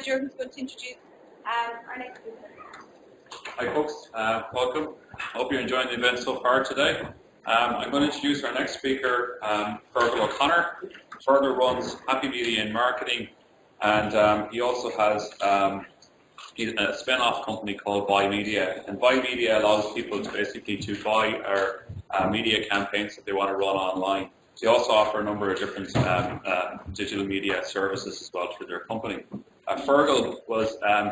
manager who's going to introduce our next speaker. Hi folks, welcome. I hope you're enjoying the event so far today. I'm going to introduce our next speaker, Fergal O'Connor. Fergal runs Happy Media in marketing, and he also has a spin-off company called buymedia. And buymedia allows people to basically buy our media campaigns that they want to run online. They also offer a number of different digital media services as well through their company. Fergal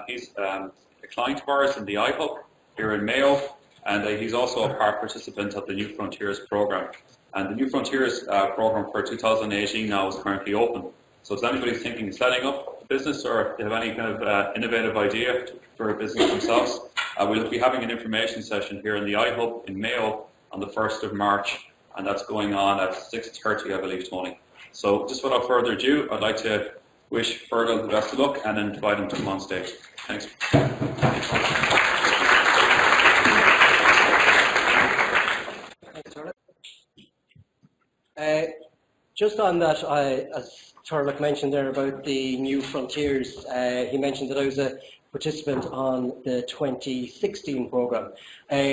he's a client of ours in the iHub here in Mayo, and he's also a participant of the New Frontiers program. And the New Frontiers program for 2018 now is currently open. So if anybody's thinking of setting up a business or they have any kind of innovative idea for a business themselves, we'll be having an information session here in the iHub in Mayo on the 1st of March, and that's going on at 6:30, I believe, Tony. So just without further ado, I'd like to wish Fergal the best of luck and invite him to come on stage. Thanks. Just on that, as Turlock mentioned there about the New Frontiers, he mentioned that I was a participant on the 2016 program.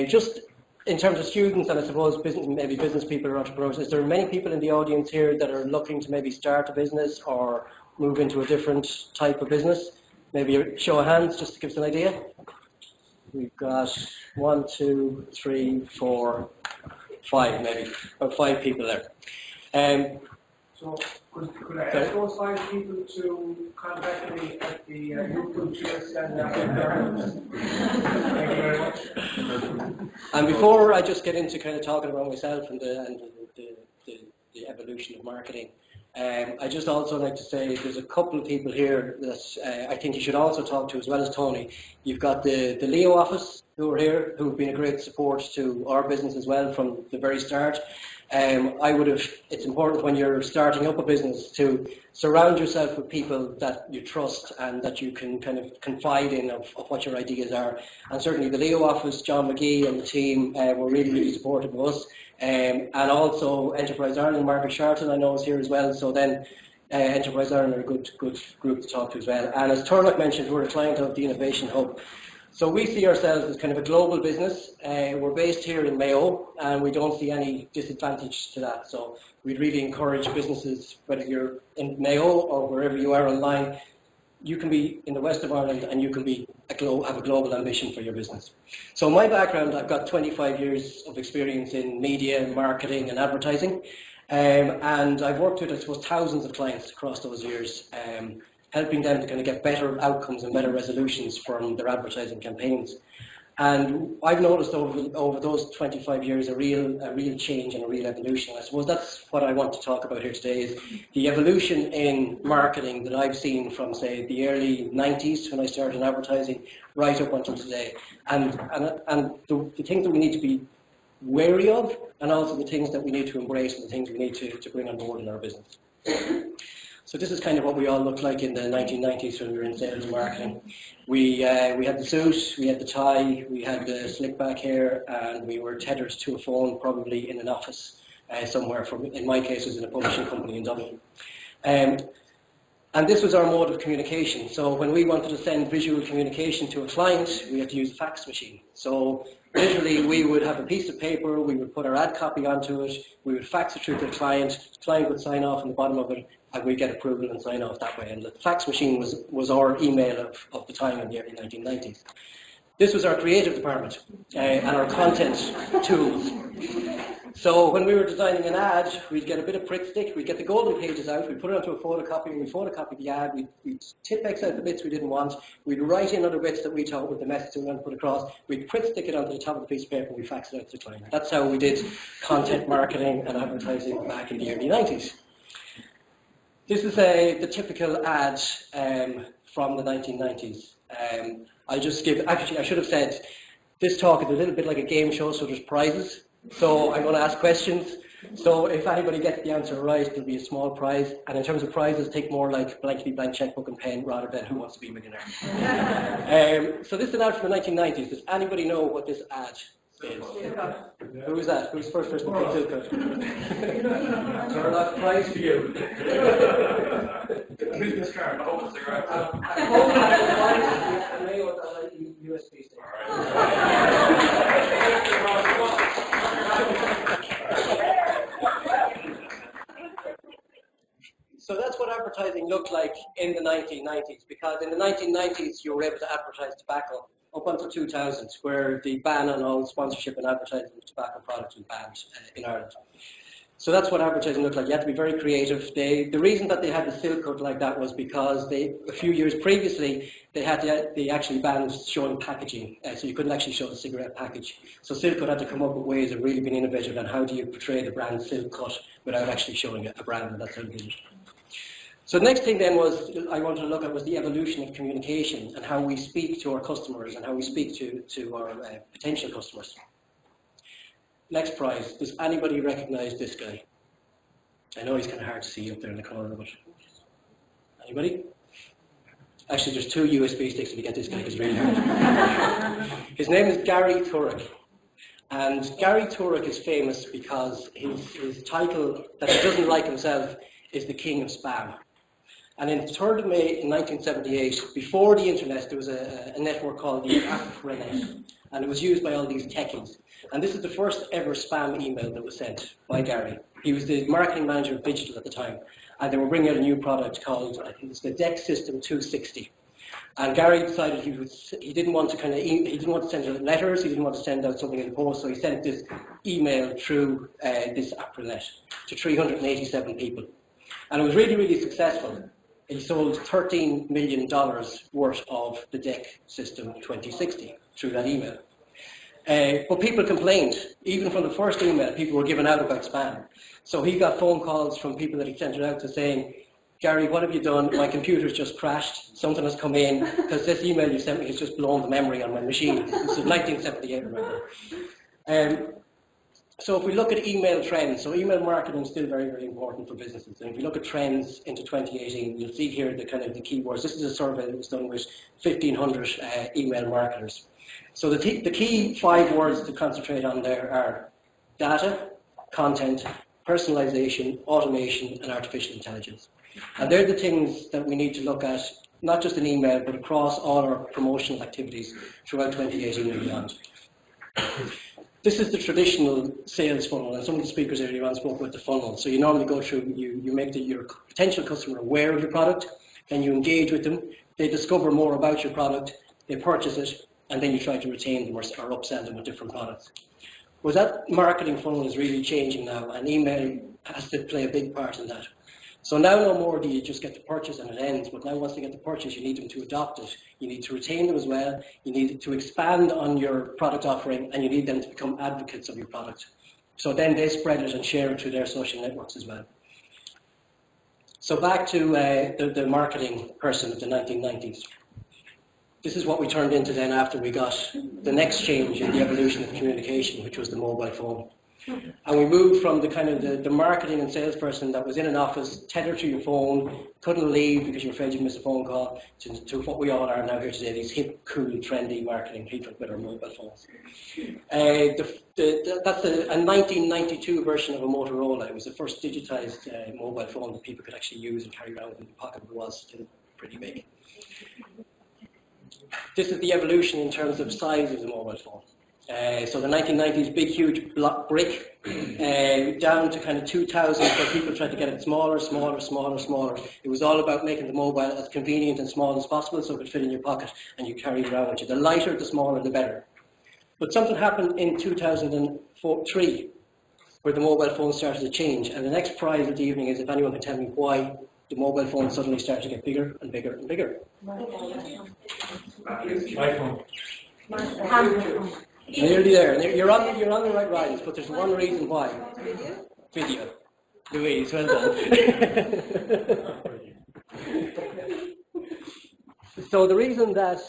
Just in terms of students, and I suppose maybe business people or entrepreneurs, is there many people in the audience here that are looking to maybe start a business or move into a different type of business? Maybe a show of hands just to give us an idea. We've got 1, 2, 3, 4, 5 maybe, about 5 people there. So could I ask those 5 people to contact me at the New Frontiers stand Thank you very much. And before I just get into kind of talking about myself and the evolution of marketing, I just also like to say there's a couple of people here that I think you should also talk to as well as Tony. You've got the Leo office who are here, who've been a great support to our business as well from the very start. It's important when you're starting up a business to surround yourself with people that you trust and that you can kind of confide in of what your ideas are. And certainly the Leo office, John McGee and the team were really, really supportive of us. And also Enterprise Ireland, Margaret Sharton I know is here as well. So then Enterprise Ireland are a good group to talk to as well. And as Turlock mentioned, we're a client of the Innovation Hub. So we see ourselves as kind of a global business. We're based here in Mayo, and we don't see any disadvantage to that. So we'd really encourage businesses, whether you're in Mayo or wherever you are online, you can be in the west of Ireland and you can have a global ambition for your business. So my background, I've got 25 years of experience in media, marketing and advertising. And I've worked with, I suppose, thousands of clients across those years. Helping them to kind of get better outcomes and better resolutions from their advertising campaigns. And I've noticed over those 25 years a real change and a real evolution. I suppose that's what I want to talk about here today, is the evolution in marketing that I've seen from, say, the early 90s when I started in advertising right up until today. And the things that we need to be wary of, and also the things that we need to embrace and the things we need to bring on board in our business. So this is kind of what we all looked like in the 1990s when we were in sales and marketing. We had the suit, we had the tie, we had the slick back hair, and we were tethered to a phone, probably in an office somewhere. In my case, it was in a publishing company in Dublin. And this was our mode of communication. So when we wanted to send visual communication to a client, we had to use a fax machine. So literally, we would have a piece of paper, we would put our ad copy onto it, we would fax it through to the client would sign off on the bottom of it, and we'd get approval and sign off that way. And the fax machine was our email of the time in the early 1990s. This was our creative department and our content tools. So when we were designing an ad, we'd get a bit of Pritt stick, we'd get the golden pages out, we'd put it onto a photocopy, and we'd photocopy the ad, we'd tip X out the bits we didn't want, we'd write in other bits that we thought with the message we wanted to put across, we'd Pritt stick it onto the top of the piece of paper, and we'd fax it out to the client. That's how we did content marketing and advertising back in the early 90s. This is the typical ad from the 1990s. I should have said, this talk is a little bit like a game show, so there's prizes. So I'm going to ask questions. So if anybody gets the answer right, there'll be a small prize. And in terms of prizes, think more like blankety blank checkbook and pen rather than Who Wants to Be a Millionaire. So this is an ad from the 1990s. Does anybody know what this ad Who was that? Who was the first person to pick silk cut? Turlock, prize for you. Business card. Oh, cigarettes. USB stick. So that's what advertising looked like in the 1990s, because in the 1990s you were able to advertise tobacco up until 2000, where the ban on all sponsorship and advertising of tobacco products was banned in Ireland. So that's what advertising looked like. You had to be very creative. The reason that they had the silk cut like that was because a few years previously they actually banned showing packaging, so you couldn't actually show the cigarette package. So silk cut had to come up with ways of really being innovative on how do you portray the brand silk cut without actually showing a brand, and that's how they did it. So the next thing then I wanted to look at was the evolution of communication and how we speak to our customers and how we speak to our potential customers. Next prize. Does anybody recognise this guy? I know he's kind of hard to see up there in the corner, but anybody? Actually, there's 2 USB sticks if you get this guy. It's really hard. His name is Gary Turek. And Gary Turek is famous because his title that he doesn't like himself is the King of Spam. And in the 3rd of May in 1978, before the internet, there was a network called the AppRenet, and it was used by all these techies. And this is the first ever spam email that was sent by Gary. He was the marketing manager of digital at the time, and they were bringing out a new product called, I think it's the Deck System 260. And Gary decided he didn't want to he didn't want to send out letters, he didn't want to send out something in the post, so he sent this email through this AppRenet to 387 people. And it was really, really successful. He sold $13 million worth of the Deck System 2060 through that email. But people complained. Even from the first email, people were giving out about spam. So he got phone calls from people that he sent it out to saying, Gary, what have you done? My computer's just crashed. Something has come in because this email you sent me has just blown the memory on my machine. This is 1978, remember. So if we look at email trends, so email marketing is still very, very important for businesses. And if you look at trends into 2018, you'll see here the keywords. This is a survey that was done with 1,500 email marketers. So the key 5 words to concentrate on there are data, content, personalization, automation, and artificial intelligence. And they're the things that we need to look at, not just in email, but across all our promotional activities throughout 2018 and beyond. This is the traditional sales funnel, and some of the speakers earlier on spoke about the funnel. So you normally go through, you make your potential customer aware of your product, then you engage with them, they discover more about your product, they purchase it, and then you try to retain them or upsell them with different products. Well, that marketing funnel is really changing now, and email has to play a big part in that. So now no more do you just get the purchase and it ends, but now once they get the purchase, you need them to adopt it. You need to retain them as well. You need to expand on your product offering, and you need them to become advocates of your product. So then they spread it and share it through their social networks as well. So back to the marketing person of the 1990s. This is what we turned into then after we got the next change in the evolution of communication, which was the mobile phone. And we moved from the marketing and salesperson that was in an office, tethered to your phone, couldn't leave because you're afraid you'd miss a phone call, to what we all are now here today, these hip, cool, trendy marketing people with our mobile phones. That's a 1992 version of a Motorola. It was the first digitized mobile phone that people could actually use and carry around in the pocket. It was still pretty big. This is the evolution in terms of size of the mobile phone. So the 1990s, big, huge block brick, down to 2000, where people tried to get it smaller, smaller, smaller, smaller. It was all about making the mobile as convenient and small as possible so it could fit in your pocket and you carry it around with you. The lighter, the smaller, the better. But something happened in 2003 where the mobile phone started to change. And the next prize of the evening is if anyone can tell me why the mobile phone suddenly started to get bigger and bigger and bigger. iPhone. Nearly there. You're on the right lines, but there's one reason why. Video. Louise, well done. So the reason that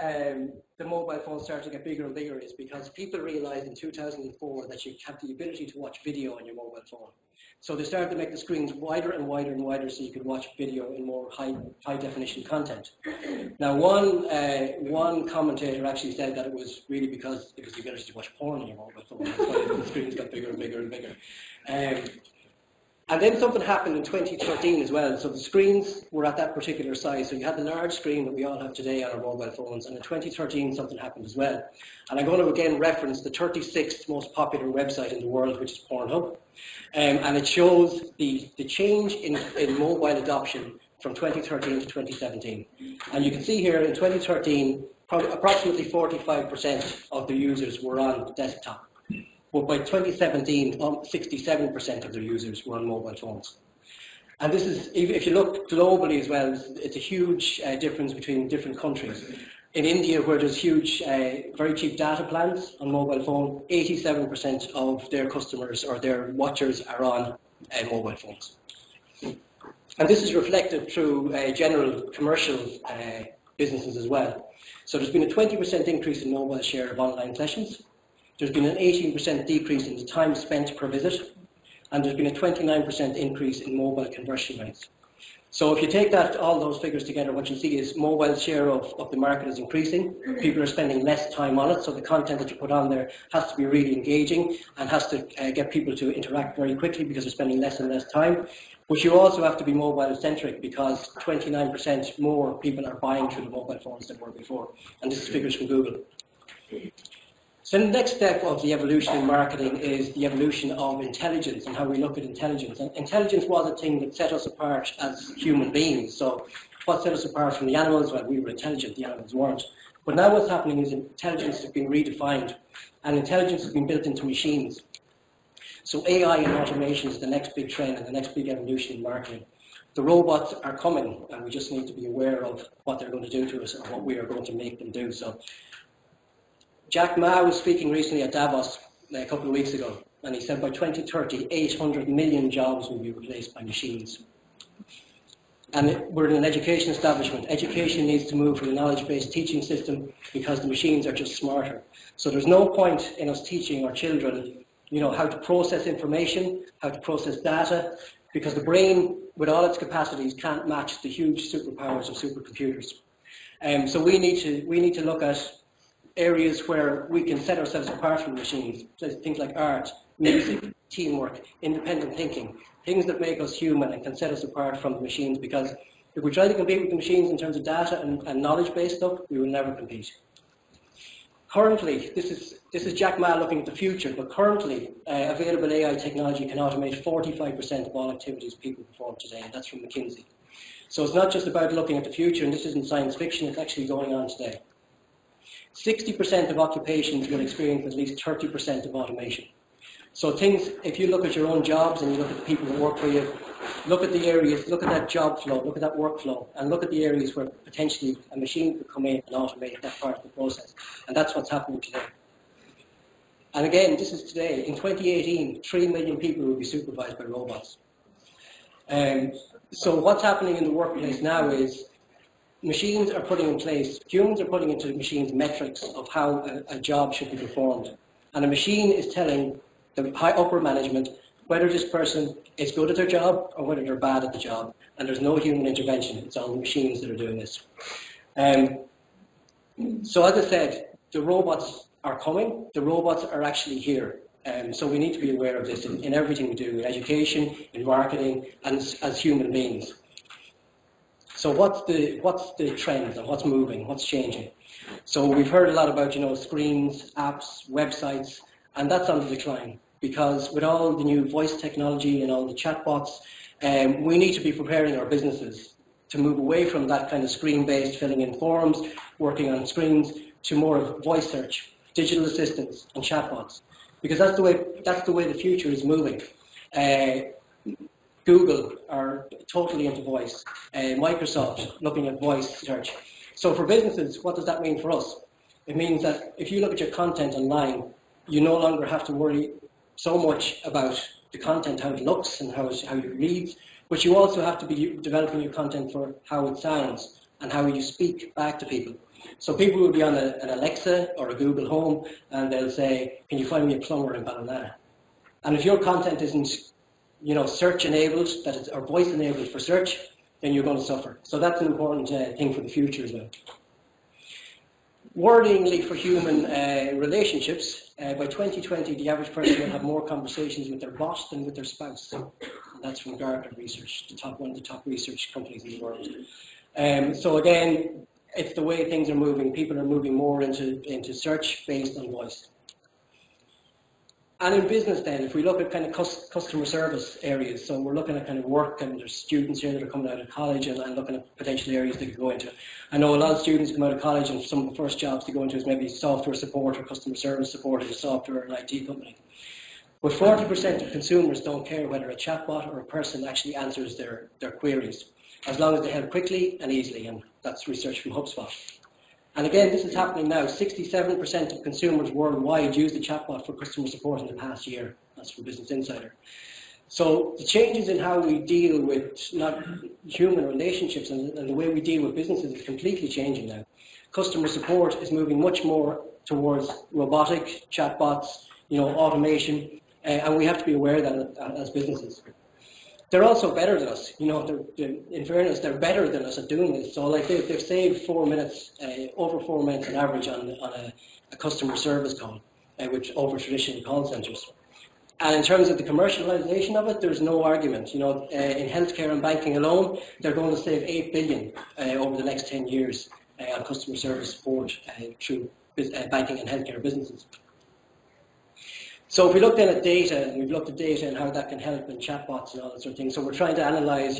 the mobile phones started to get bigger and bigger is because people realized in 2004 that you have the ability to watch video on your mobile phone. So they started to make the screens wider and wider and wider so you could watch video in more high definition content. Now one commentator actually said that it was really because it was the ability to watch porn on your mobile phone. That's why the screens got bigger and bigger and bigger. And then something happened in 2013 as well. So the screens were at that particular size. So you had the large screen that we all have today on our mobile phones. And in 2013, something happened as well. And I'm going to again reference the 36th most popular website in the world, which is Pornhub. And it shows the change in mobile adoption from 2013 to 2017. And you can see here in 2013, approximately 45% of the users were on desktop. But by 2017, 67% of their users were on mobile phones. And this is, if you look globally as well, it's a huge difference between different countries. In India, where there's huge, very cheap data plans on mobile phone, 87% of their customers or their watchers are on mobile phones. And this is reflected through general commercial businesses as well. So there's been a 20% increase in mobile share of online sessions. There's been an 18% decrease in the time spent per visit, and there's been a 29% increase in mobile conversion rates. So if you take all those figures together, what you see is mobile share of the market is increasing. People are spending less time on it, so the content that you put on there has to be really engaging and has to get people to interact very quickly because they're spending less and less time. But you also have to be mobile-centric because 29% more people are buying through the mobile phones than were before. And this is figures from Google. So the next step of the evolution in marketing is the evolution of intelligence and how we look at intelligence. And intelligence was a thing that set us apart as human beings. So what set us apart from the animals? Well, we were intelligent, the animals weren't. But now what's happening is intelligence has been redefined, and intelligence has been built into machines. So AI and automation is the next big trend and the next big evolution in marketing. The robots are coming, and we just need to be aware of what they're going to do to us or what we are going to make them do. So Jack Ma was speaking recently at Davos a couple of weeks ago, and he said by 2030, 800 million jobs will be replaced by machines. And we're in an education establishment. Education needs to move from a knowledge-based teaching system because the machines are just smarter. So there's no point in us teaching our children, how to process information, how to process data, because the brain, with all its capacities, can't match the huge superpowers of supercomputers. So we need to look at areas where we can set ourselves apart from machines, things like art, music, teamwork, independent thinking, things that make us human and can set us apart from the machines, because if we try to compete with the machines in terms of data and knowledge-based stuff, we will never compete. Currently, this is Jack Ma looking at the future, but currently available AI technology can automate 45% of all activities people perform today, and that's from McKinsey. So it's not just about looking at the future, and this isn't science fiction, it's actually going on today. 60% of occupations will experience at least 30% of automation. So if you look at your own jobs and you look at the people who work for you, look at the areas, look at that job flow, look at that workflow, and look at the areas where potentially a machine could come in and automate that part of the process. And that's what's happening today. And again, this is today. In 2018, 3 million people will be supervised by robots. So what's happening in the workplace now is humans are putting into machines metrics of how a job should be performed. And a machine is telling the upper management whether this person is good at their job or whether they're bad at the job. And there's no human intervention. It's all the machines that are doing this. So as I said, the robots are coming. The robots are actually here. So we need to be aware of this in everything we do, in education, in marketing, and as human beings. So what's the trend and what's moving, what's changing? So we've heard a lot about, screens, apps, websites, and that's on the decline because with all the new voice technology and all the chatbots, we need to be preparing our businesses to move away from that kind of screen-based filling in forms, working on screens, to more of voice search, digital assistants, and chatbots, because that's the way the future is moving. Google are totally into voice. Microsoft looking at voice search. So for businesses, what does that mean for us? It means that if you look at your content online, you no longer have to worry so much about the content, how it looks and how it reads, but you also have to be developing your content for how it sounds and how you speak back to people. So people will be on an Alexa or a Google Home, and they'll say, can you find me a plumber in Ballina? And if your content isn't, search enabled, or voice enabled for search, then you're going to suffer. So that's an important thing for the future as well. Worryingly for human relationships, by 2020 the average person will have more conversations with their boss than with their spouse. And that's from Gartner research, one of the top research companies in the world. So again, it's the way things are moving. People are moving more into search based on voice. And in business then, if we look at kind of customer service areas, so we're looking at kind of work, and there's students here that are coming out of college and looking at potential areas they could go into. I know a lot of students come out of college and some of the first jobs to go into is maybe software support or customer service support at a software or an IT company. But 40% of consumers don't care whether a chatbot or a person actually answers their queries, as long as they help quickly and easily, and that's research from HubSpot. And again, this is happening now. 67% of consumers worldwide use the chatbot for customer support in the past year. That's from Business Insider. So the changes in how we deal with not human relationships and the way we deal with businesses is completely changing now. Customer support is moving much more towards robotic chatbots, automation, and we have to be aware of that as businesses. They're also better than us. In fairness, they're better than us at doing this. So like they've saved 4 minutes, over 4 minutes on average on a customer service call, which over traditional call centres. And in terms of the commercialisation of it, there's no argument. In healthcare and banking alone, they're going to save $8 billion over the next 10 years on customer service support through banking and healthcare businesses. So if we look then at data, and we've looked at data and how that can help in chatbots and all that sort of thing, so we're trying to analyse,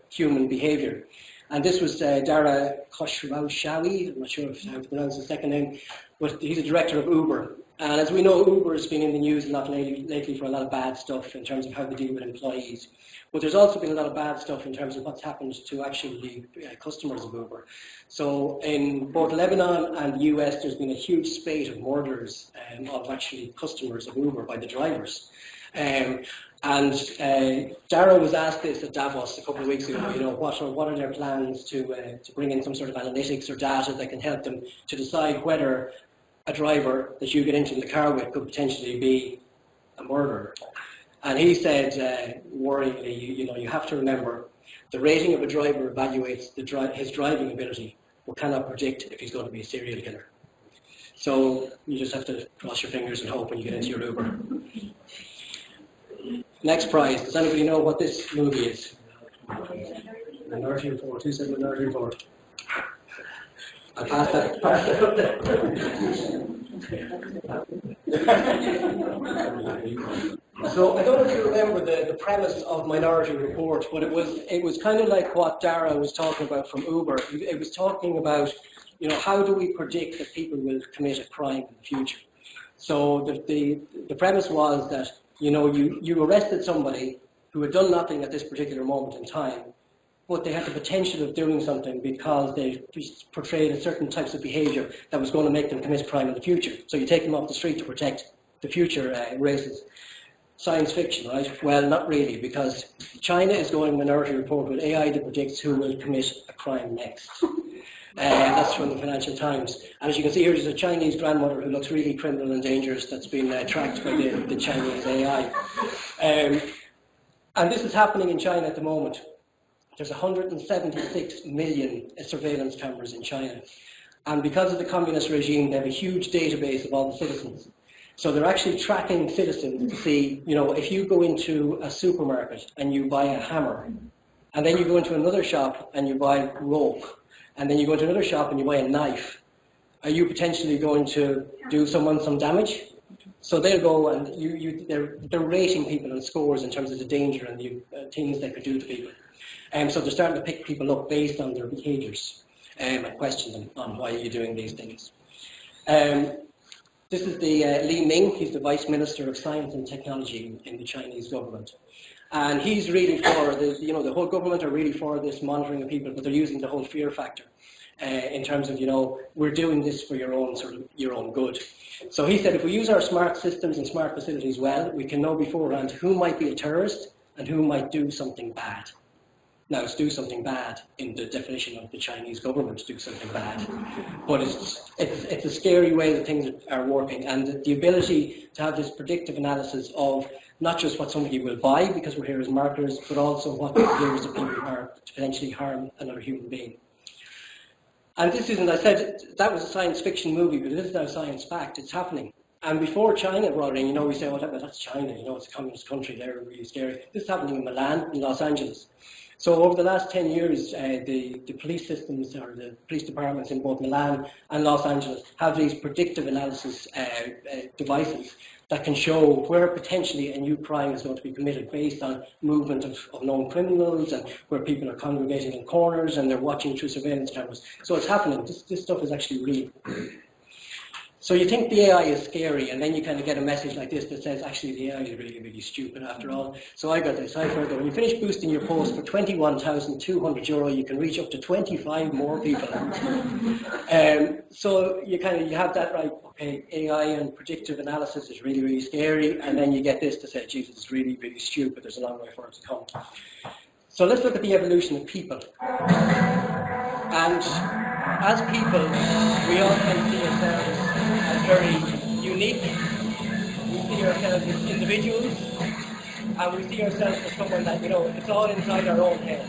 human behaviour. And this was Dara Khosrowshahi, I'm not sure how to pronounce his second name, but he's a director of Uber. And as we know, Uber has been in the news a lot lately for a lot of bad stuff in terms of how they deal with employees. But there's also been a lot of bad stuff in terms of what's happened to actually customers of Uber. So in both Lebanon and the US, there's been a huge spate of murders of actually customers of Uber by the drivers. And Dara was asked this at Davos a couple of weeks ago, what are their plans to bring in some sort of analytics or data that can help them to decide whether a driver that you get into the car with could potentially be a murderer. And he said, worryingly, you have to remember, the rating of a driver evaluates his driving ability, but cannot predict if he's going to be a serial killer. So you just have to cross your fingers and hope when you get into your Uber. Next prize. Does anybody know what this movie is? Minority Report. Who said Minority Report? I'll pass that up there. So I don't know if you remember the premise of Minority Report, but it was kind of like what Dara was talking about from Uber. It was talking about, how do we predict that people will commit a crime in the future? So the premise was that, you arrested somebody who had done nothing at this particular moment in time, but they had the potential of doing something because they portrayed a certain types of behaviour that was going to make them commit crime in the future. So you take them off the street to protect the future races. Science fiction, right? Well, not really, because China is going Minority Report with AI that predicts who will commit a crime next. That's from the Financial Times. And as you can see here, there's a Chinese grandmother who looks really criminal and dangerous that's been tracked by the Chinese AI. And this is happening in China at the moment. There's 176 million surveillance cameras in China. And because of the communist regime, they have a huge database of all the citizens. So they're actually tracking citizens to see, if you go into a supermarket and you buy a hammer, and then you go into another shop and you buy rope, and then you go into another shop and you buy a knife, are you potentially going to do someone some damage? So they'll go and they're rating people on scores in terms of the danger and the things they could do to people. So they're starting to pick people up based on their behaviours and question them on why are you doing these things. This is the Li Ming. He's the Vice Minister of Science and Technology in the Chinese government. And he's really for, the whole government are really for this monitoring of people, but they're using the whole fear factor in terms of, we're doing this for your own good. So he said if we use our smart systems and smart facilities well, we can know beforehand who might be a terrorist and who might do something bad. Now, it's do something bad in the definition of the Chinese government to do something bad, but it's a scary way that things are working, and the ability to have this predictive analysis of not just what somebody will buy because we're here as marketers, but also what behaviours of people are to potentially harm another human being. And this isn't, I said, that was a science fiction movie, but this is now science fact. It's happening. And before China brought it in, we say, well, that's China, it's a communist country, they're really scary. This is happening in Milan, in Los Angeles. So over the last 10 years, the police systems, or the police departments in both Milan and Los Angeles, have these predictive analysis devices that can show where potentially a new crime is going to be committed based on movement of known criminals, and where people are congregating in corners and they're watching through surveillance cameras. So it's happening. This stuff is actually real. So you think the AI is scary, and then you kind of get a message like this that says, actually, the AI is really, really stupid after all. So I got this. Hi, Fergal. When you finish boosting your post for €21,200, you can reach up to 25 more people. So you have that right. Okay, AI and predictive analysis is really, really scary, and then you get this to say, Jesus, it's really, really stupid. There's a long way for it to come. So let's look at the evolution of people. And as people, we all kind of see ourselves as very unique. We see ourselves as individuals, and we see ourselves as someone that, it's all inside our own head.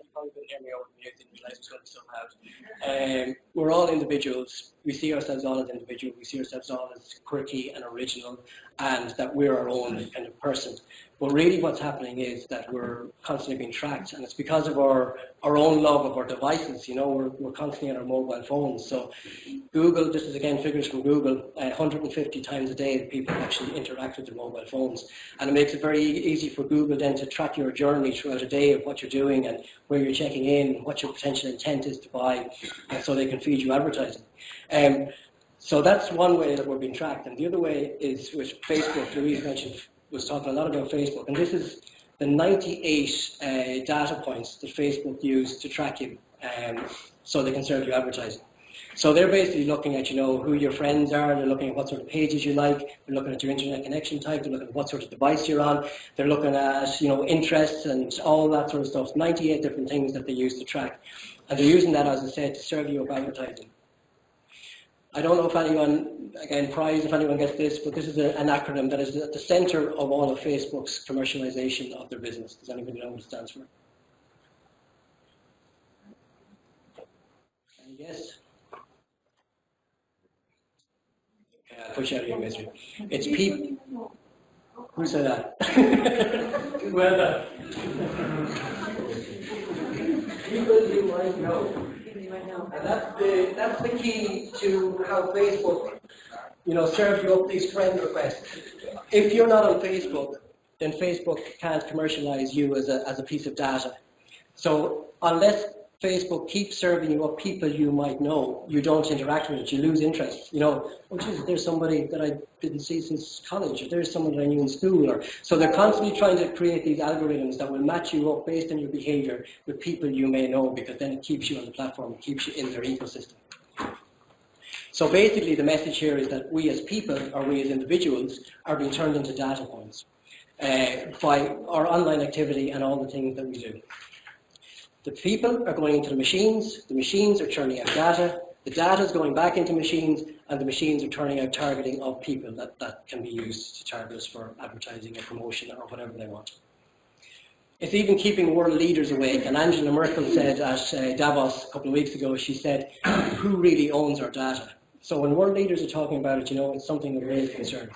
You probably couldn't hear me over the music, the lights were so loud. We're all individuals. We see ourselves all as individuals. We see ourselves all as quirky and original, and that we're our own kind of person. But really what's happening is that we're constantly being tracked, and it's because of our own love of our devices. We're constantly on our mobile phones. So Google, this is again figures from Google, 150 times a day people actually interact with their mobile phones. And it makes it very easy for Google then to track your journey throughout a day of what you're doing and where you're checking in, what your potential intent is to buy, and so they can feed you advertising. So that's one way that we're being tracked. And the other way is with Facebook. Louise was talking a lot about Facebook, and this is the 98 data points that Facebook use to track you, so they can serve you advertising. So they're basically looking at, who your friends are, they're looking at what sort of pages you like, they're looking at your internet connection type, they're looking at what sort of device you're on, they're looking at, interests and all that sort of stuff, 98 different things that they use to track. And they're using that, as I said, to serve you up advertising. I don't know if anyone, again, prize if anyone gets this, but this is an acronym that is at the center of all of Facebook's commercialization of their business. Does anybody know what it stands for? Any guess? Okay, I'll push you out of your misery. It's people. Who said that? Well done. People you might know. And that's the key to how Facebook, serves you up these friend requests. If you're not on Facebook, then Facebook can't commercialize you as a piece of data. So unless Facebook keeps serving you up people you might know, you don't interact with it, you lose interest. Oh, geez, there's somebody that I didn't see since college, or there's someone that I knew in school. So they're constantly trying to create these algorithms that will match you up based on your behavior with people you may know, because then it keeps you on the platform, it keeps you in their ecosystem. So basically the message here is that we as people, or we as individuals, are being turned into data points by our online activity and all the things that we do. The people are going into the machines are churning out the data is going back into machines, and the machines are turning out targeting of people that can be used to target us for advertising or promotion or whatever they want. It's even keeping world leaders awake, and Angela Merkel said at Davos a couple of weeks ago, she said, who really owns our data? So when world leaders are talking about it, it's something of real concern.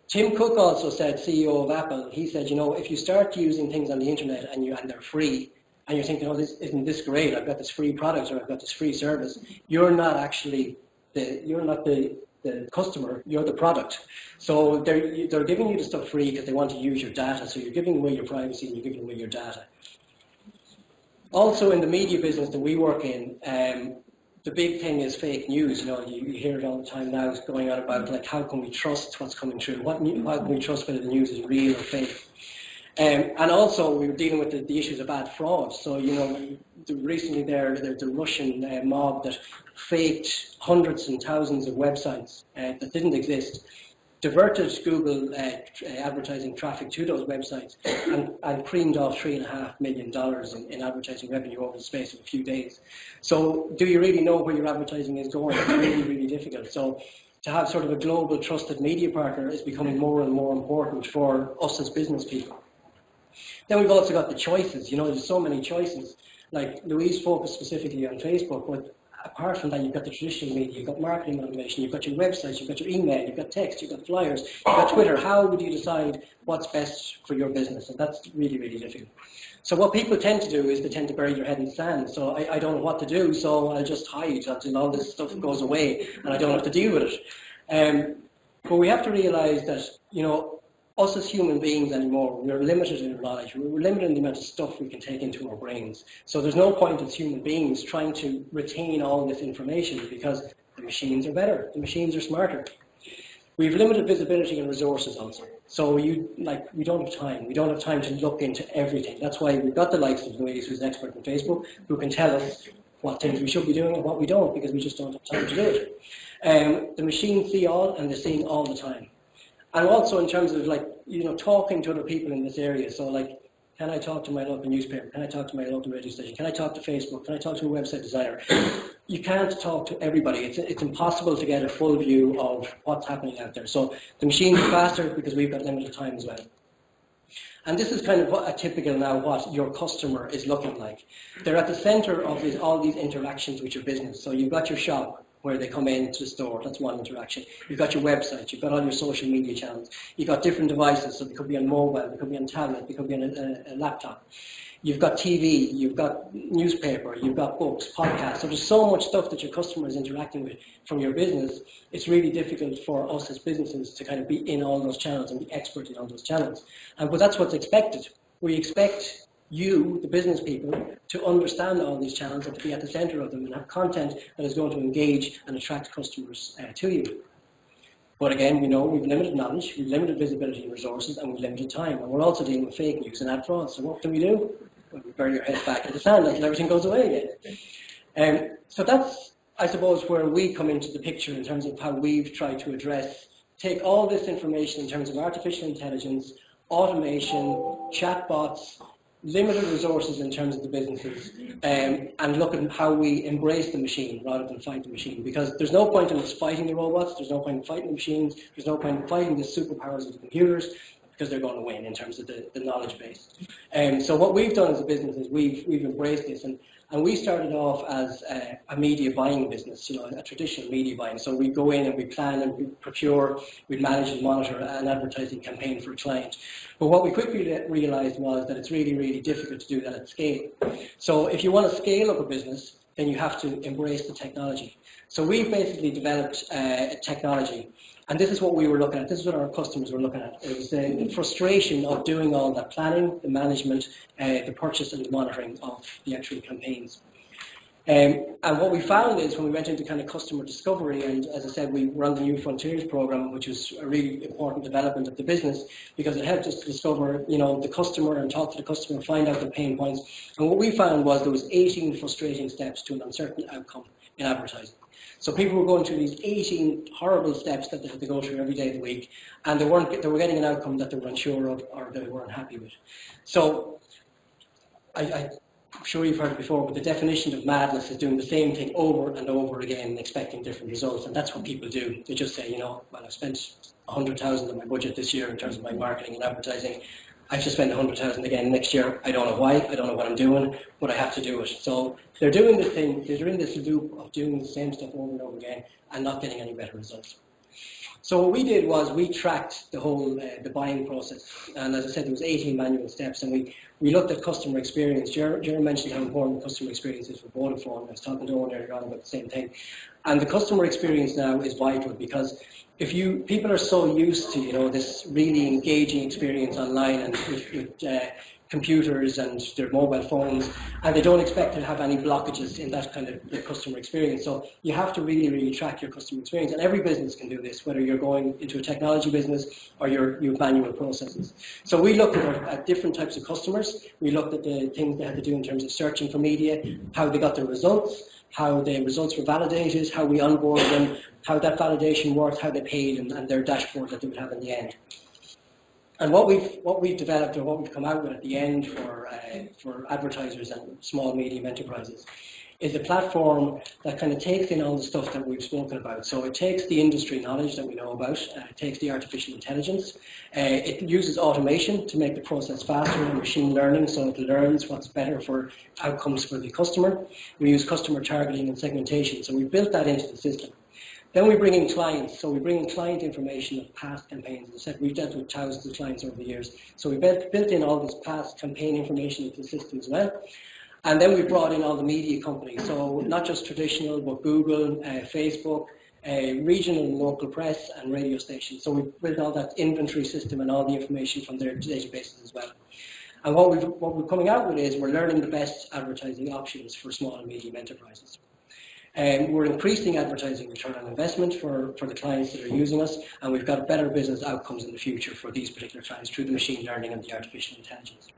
Tim Cook also said, CEO of Apple, he said, if you start using things on the internet and they're free, and you're thinking, isn't this great? I've got this free product, or I've got this free service. You're not actually the customer, you're the product. So they're giving you the stuff free because they want to use your data. So you're giving away your privacy and you're giving away your data. Also in the media business that we work in, the big thing is fake news. You know, you hear it all the time now. It's going on about like how can we trust what's coming through? How can we trust whether the news is real or fake? And also we were dealing with the issues of ad fraud. So you know, recently there's the Russian mob that faked hundreds and thousands of websites that didn't exist, diverted Google advertising traffic to those websites, and creamed off $3.5 million in advertising revenue over the space of a few days. So do you really know where your advertising is going? It's really, really difficult. So to have sort of a global trusted media partner is becoming more and more important for us as business people. Then we've also got the choices. You know, there's so many choices. Like Louise focused specifically on Facebook, but apart from that, you've got the traditional media, you've got marketing automation, you've got your websites, you've got your email, you've got text, you've got flyers, you've got Twitter. How would you decide what's best for your business? And that's really, really difficult. So what people tend to do is they tend to bury their head in the sand. So I don't know what to do, so I'll just hide until all this stuff goes away and I don't have to deal with it. But we have to realise that, you know, us as human beings anymore, we're limited in our knowledge. We're limited in the amount of stuff we can take into our brains. So there's no point as human beings trying to retain all this information because the machines are better, the machines are smarter. We've limited visibility and resources also. So we don't have time. We don't have time to look into everything. That's why we've got the likes of Louise, who's an expert in Facebook, who can tell us what things we should be doing and what we don't, because we just don't have time to do it. The machines see all, and they're seeing all the time. And also in terms of like, you know, talking to other people in this area. So like, can I talk to my local newspaper? Can I talk to my local radio station? Can I talk to Facebook? Can I talk to a website designer? You can't talk to everybody. It's impossible to get a full view of what's happening out there. So the machines are faster because we've got limited time as well. And this is kind of what a typical now what your customer is looking like. They're at the center of all these interactions with your business. So you've got your shop, where they come into the store. That's one interaction. You've got your website, you've got all your social media channels, you've got different devices, so they could be on mobile, they could be on tablet, they could be on a laptop. You've got TV, you've got newspaper, you've got books, podcasts. So there's so much stuff that your customer is interacting with from your business. It's really difficult for us as businesses to kind of be in all those channels and be expert in all those channels. But that's what's expected. We expect you, the business people, to understand all these channels and to be at the center of them and have content that is going to engage and attract customers to you. But again, we know we've limited knowledge, we've limited visibility and resources, and we've limited time. And we're also dealing with fake news and ad fraud. So what can we do? Well, we bury our heads back in the sand until everything goes away again. So that's, I suppose, where we come into the picture in terms of how we've tried to take all this information in terms of artificial intelligence, automation, chatbots, limited resources in terms of the businesses, and look at how we embrace the machine rather than fight the machine. Because there's no point in us fighting the robots, there's no point in fighting the machines, there's no point in fighting the superpowers of the computers, because they're going to win in terms of the knowledge base. So what we've done as a business is we've embraced this, and we started off as a media buying business, you know, a traditional media buying. So we go in and we plan and we procure, we manage and monitor an advertising campaign for a client. But what we quickly realized was that it's really, really difficult to do that at scale. So if you want to scale up a business, then you have to embrace the technology. So we've basically developed technology. And this is what we were looking at. This is what our customers were looking at. It was the frustration of doing all that planning, the management, the purchase and the monitoring of the actual campaigns. And what we found is when we went into kind of customer discovery, and as I said, we run the New Frontiers program, which was a really important development of the business because it helped us to discover, you know, the customer and talk to the customer, find out the pain points. And what we found was there was 18 frustrating steps to an uncertain outcome in advertising. So people were going through these 18 horrible steps that they had to go through every day of the week, and they were getting an outcome that they were unsure of or they weren't happy with. So I'm sure you've heard it before, but the definition of madness is doing the same thing over and over again and expecting different results, and that's what people do. They just say, you know, well, I've spent 100,000 of my budget this year in terms of my marketing and advertising. I have to spend 100,000 again next year. I don't know why, I don't know what I'm doing, but I have to do it. So they're doing this thing, they're in this loop of doing the same stuff over and over again and not getting any better results. So what we did was we tracked the whole the buying process, and as I said, there was 18 manual steps, and we looked at customer experience. Jerry mentioned how important customer experience is for Vodafone. I was talking to Owen earlier on about the same thing, and the customer experience now is vital because people are so used to, you know, this really engaging experience online and with computers and their mobile phones, and they don't expect to have any blockages in that kind of the customer experience. So you have to really, really track your customer experience, and every business can do this, whether you're going into a technology business or you have manual processes. So we looked at different types of customers. We looked at the things they had to do in terms of searching for media, how they got their results, how the results were validated, how we onboarded them, how that validation worked, how they paid, and their dashboard that they would have in the end. And what we've developed, or what we've come out with at the end for advertisers and small medium enterprises, is a platform that kind of takes in all the stuff that we've spoken about. So it takes the industry knowledge that we know about, it takes the artificial intelligence, it uses automation to make the process faster, and machine learning, so it learns what's better for outcomes for the customer. We use customer targeting and segmentation, so we built that into the system. Then we bring in clients, so we bring in client information of past campaigns. As I said, we've dealt with thousands of clients over the years, so we built in all this past campaign information into the system as well. And then we brought in all the media companies, so not just traditional, but Google, Facebook, regional and local press, and radio stations. So we built all that inventory system and all the information from their databases as well. And what we're coming out with is we're learning the best advertising options for small and medium enterprises. We're increasing advertising return on investment for the clients that are using us, and we've got better business outcomes in the future for these particular clients through the machine learning and the artificial intelligence.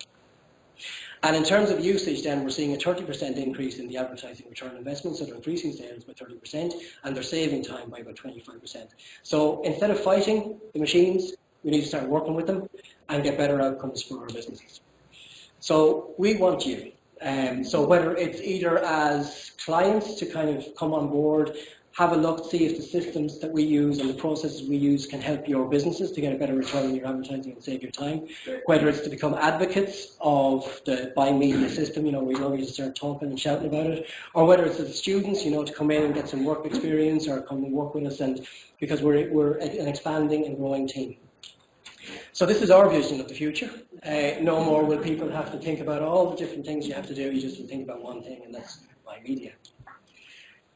And in terms of usage, then, we're seeing a 30% increase in the advertising return on investment, so they're increasing sales by 30%, and they're saving time by about 25%. So instead of fighting the machines, we need to start working with them and get better outcomes for our businesses. So we want you. So whether it's either as clients to kind of come on board, have a look, see if the systems that we use and the processes we use can help your businesses to get a better return on your advertising and save your time. Whether it's to become advocates of the Buy Media system, we don't need to start talking and shouting about it, or whether it's as students, to come in and get some work experience or come and work with us, and because we're an expanding and growing team. So this is our vision of the future. No more will people have to think about all the different things you have to do. You just think about one thing, and that's Buy Media.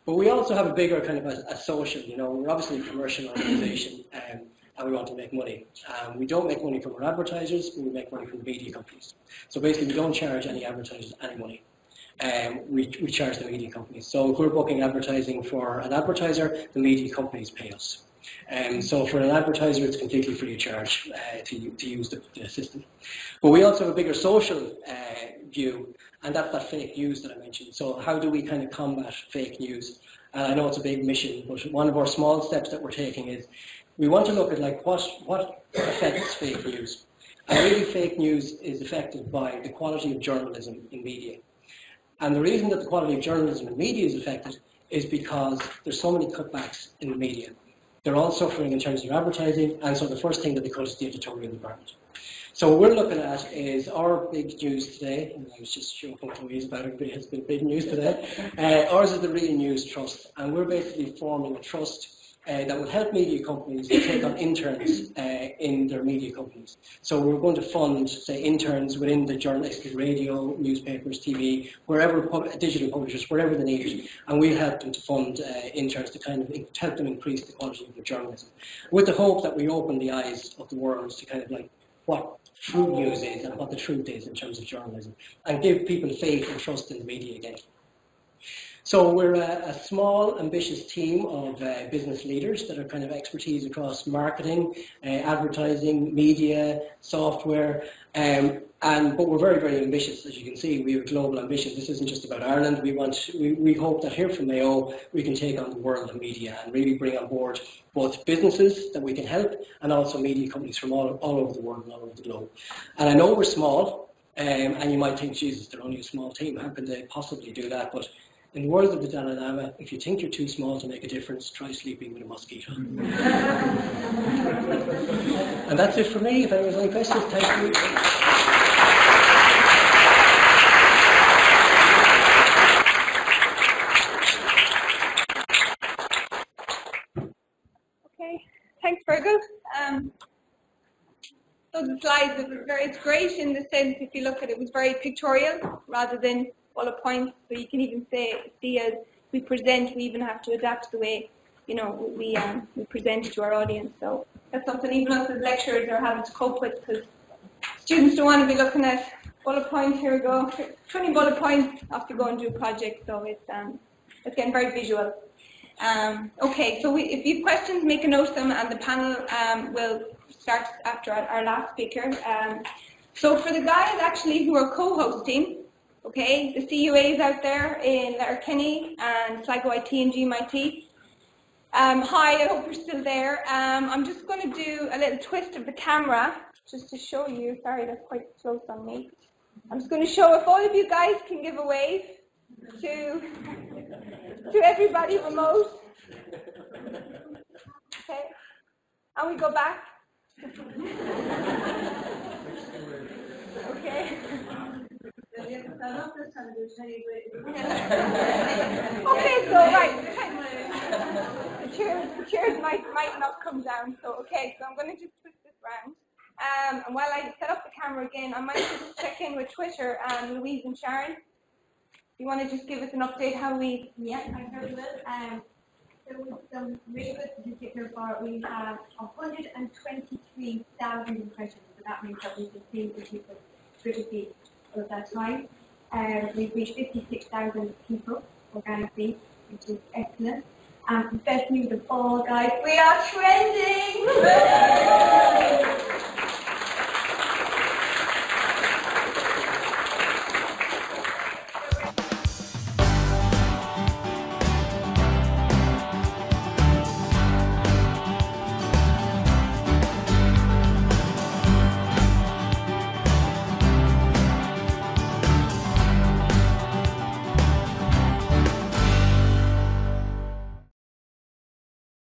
But we also have a bigger kind of a social, we're obviously a commercial organisation, and we want to make money. We don't make money from our advertisers, but we make money from the media companies. So basically we don't charge any advertisers any money. We charge the media companies. So if we're booking advertising for an advertiser, the media companies pay us. So for an advertiser, it's completely free of charge to use the system. But we also have a bigger social view, and that's that fake news that I mentioned. So how do we kind of combat fake news? And I know it's a big mission, but one of our small steps that we're taking is we want to look at what affects fake news. And really fake news is affected by the quality of journalism in media. And the reason that the quality of journalism in media is affected is because there's so many cutbacks in the media. They're all suffering in terms of advertising, and so the first thing that they cut is the editorial department. So what we're looking at is our big news today, and I was just joking to Louise about it, but it has been big news today. Ours is the Real News Trust, and we're basically forming a trust that will help media companies to take on interns in their media companies. So we're going to fund, say, interns within the journalistic radio, newspapers, TV, wherever, digital publishers, wherever they need it. And we'll help them to fund interns to kind of help them increase the quality of their journalism, with the hope that we open the eyes of the world to kind of like what true news is and what the truth is in terms of journalism, and give people faith and trust in the media again. So we're a small, ambitious team of business leaders that are kind of expertise across marketing, advertising, media, software, but we're very, very ambitious. As you can see, we have a global ambition. This isn't just about Ireland. We hope that here from Mayo we can take on the world of media and really bring on board both businesses that we can help and also media companies from all over the world and all over the globe. And I know we're small, and you might think, Jesus, they're only a small team. How can they possibly do that? But in the world of the Dalai Lama, if you think you're too small to make a difference, try sleeping with a mosquito. And that's it for me. If anyone has any questions, thank you. Okay, thanks, Fergal. So the slides, it's great in the sense, if you look at it, it was very pictorial rather than bullet points. So you can even see as we present, we even have to adapt the way, we present to our audience. So that's something even us as lecturers are having to cope with, because students don't want to be looking at bullet points, here we go. 20 bullet points, off to go and do a project, so it's getting very visual. Okay, so if you have questions, make a note of them, and the panel will start after our last speaker. So for the guys actually who are co-hosting, okay, the CUAs out there in Letterkenny and Sligo IT and GMIT, hi, I hope you're still there. I'm just going to do a little twist of the camera just to show you. Sorry, that's quite close on me. I'm just going to show if all of you guys can give a wave to everybody remote. Okay, and we go back. Okay. Okay, so right, the chairs might not come down. So okay, so I'm going to just twist this round. And while I set up the camera again, I might just check in with Twitter and Louise and Sharon. You want to just give us an update how we? Yeah, I very well. So with some really good statistics so far, we have 123,000 impressions. So that means that we've been seeing the people Twitter feed all of that time. We've reached 56,000 people organically, which is excellent. And the best news of all, guys, we are trending!